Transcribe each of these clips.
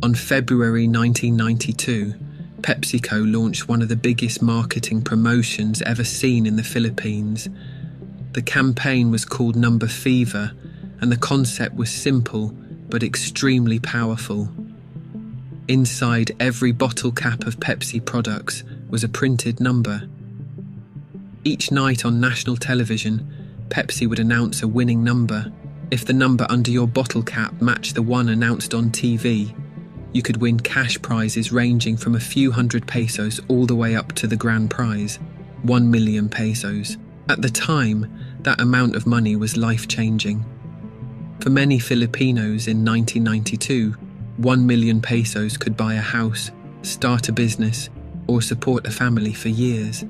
On February 1992, PepsiCo launched one of the biggest marketing promotions ever seen in the Philippines. The campaign was called Number Fever, and the concept was simple but extremely powerful. Inside every bottle cap of Pepsi products was a printed number. Each night on national television, Pepsi would announce a winning number. If the number under your bottle cap matched the one announced on TV, you could win cash prizes ranging from a few hundred pesos all the way up to the grand prize, 1 million pesos. At the time, that amount of money was life-changing. For many Filipinos in 1992, 1 million pesos could buy a house, start a business, or support a family for years.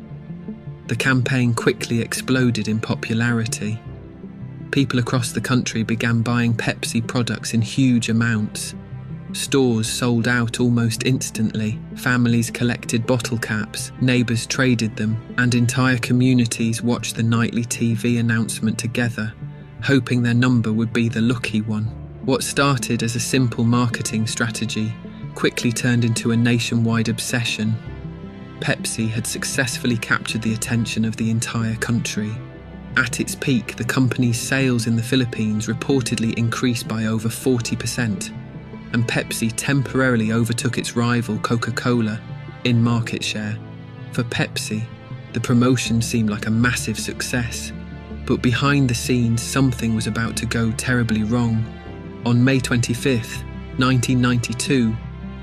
The campaign quickly exploded in popularity. People across the country began buying Pepsi products in huge amounts. Stores sold out almost instantly, families collected bottle caps, neighbours traded them, and entire communities watched the nightly TV announcement together, hoping their number would be the lucky one. What started as a simple marketing strategy quickly turned into a nationwide obsession. Pepsi had successfully captured the attention of the entire country. At its peak, the company's sales in the Philippines reportedly increased by over 40%. And Pepsi temporarily overtook its rival Coca-Cola in market share. For Pepsi, the promotion seemed like a massive success, but behind the scenes something was about to go terribly wrong. On May 25th, 1992,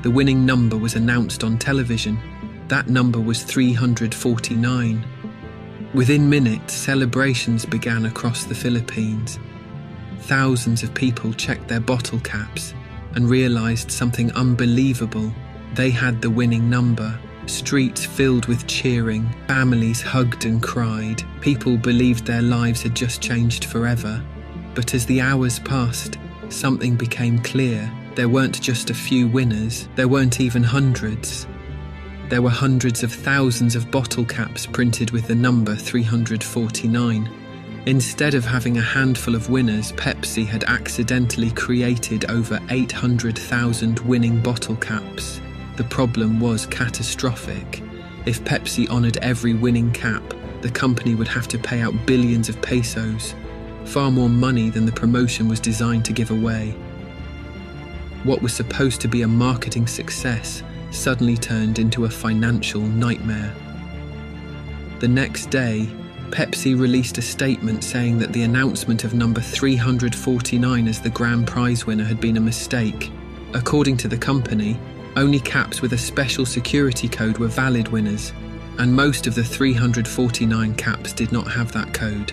the winning number was announced on television. That number was 349. Within minutes, celebrations began across the Philippines. Thousands of people checked their bottle caps and realized something unbelievable. They had the winning number. Streets filled with cheering, families hugged and cried. People believed their lives had just changed forever. But as the hours passed, something became clear. There weren't just a few winners, there weren't even hundreds. There were hundreds of thousands of bottle caps printed with the number 349. Instead of having a handful of winners, Pepsi had accidentally created over 800,000 winning bottle caps. The problem was catastrophic. If Pepsi honoured every winning cap, the company would have to pay out billions of pesos, far more money than the promotion was designed to give away. What was supposed to be a marketing success suddenly turned into a financial nightmare. The next day, Pepsi released a statement saying that the announcement of number 349 as the grand prize winner had been a mistake. According to the company, only caps with a special security code were valid winners, and most of the 349 caps did not have that code.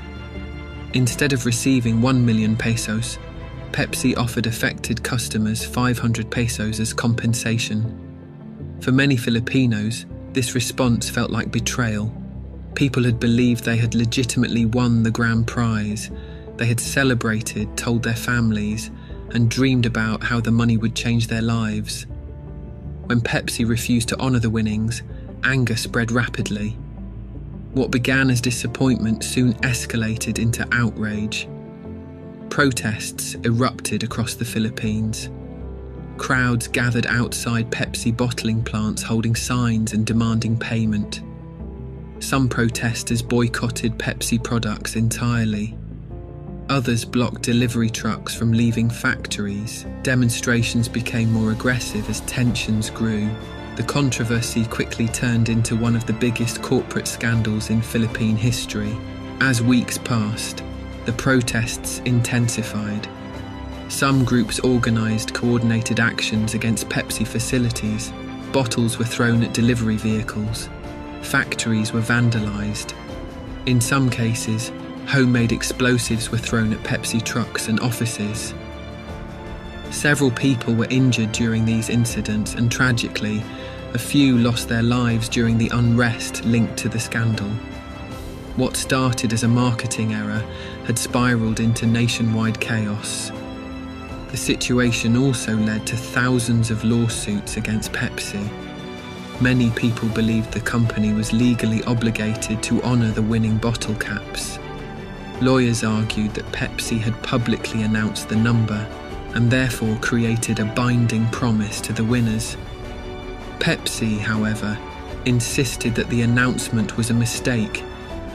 Instead of receiving 1 million pesos, Pepsi offered affected customers 500 pesos as compensation. For many Filipinos, this response felt like betrayal. People had believed they had legitimately won the grand prize. They had celebrated, told their families, and dreamed about how the money would change their lives. When Pepsi refused to honour the winnings, anger spread rapidly. What began as disappointment soon escalated into outrage. Protests erupted across the Philippines. Crowds gathered outside Pepsi bottling plants holding signs and demanding payment. Some protesters boycotted Pepsi products entirely. Others blocked delivery trucks from leaving factories. Demonstrations became more aggressive as tensions grew. The controversy quickly turned into one of the biggest corporate scandals in Philippine history. As weeks passed, the protests intensified. Some groups organised coordinated actions against Pepsi facilities. Bottles were thrown at delivery vehicles. Factories were vandalised. In some cases, homemade explosives were thrown at Pepsi trucks and offices. Several people were injured during these incidents, and tragically, a few lost their lives during the unrest linked to the scandal. What started as a marketing error had spiralled into nationwide chaos. The situation also led to thousands of lawsuits against Pepsi. Many people believed the company was legally obligated to honour the winning bottle caps. Lawyers argued that Pepsi had publicly announced the number, and therefore created a binding promise to the winners. Pepsi, however, insisted that the announcement was a mistake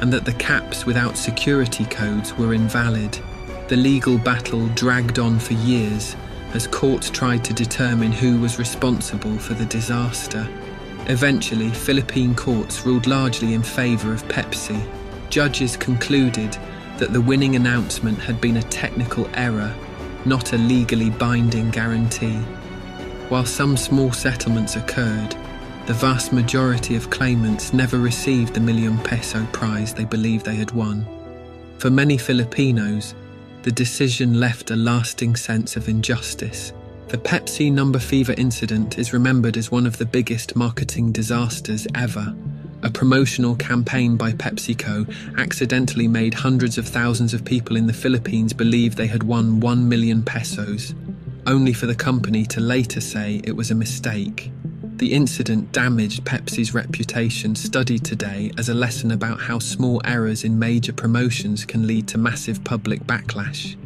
and that the caps without security codes were invalid. The legal battle dragged on for years as courts tried to determine who was responsible for the disaster. Eventually, Philippine courts ruled largely in favor of Pepsi. Judges concluded that the winning announcement had been a technical error, not a legally binding guarantee. While some small settlements occurred, the vast majority of claimants never received the ₱1,000,000 prize they believed they had won. For many Filipinos, the decision left a lasting sense of injustice. The Pepsi number fever incident is remembered as one of the biggest marketing disasters ever. A promotional campaign by PepsiCo accidentally made hundreds of thousands of people in the Philippines believe they had won ₱1,000,000, only for the company to later say it was a mistake. The incident damaged Pepsi's reputation, studied today as a lesson about how small errors in major promotions can lead to massive public backlash.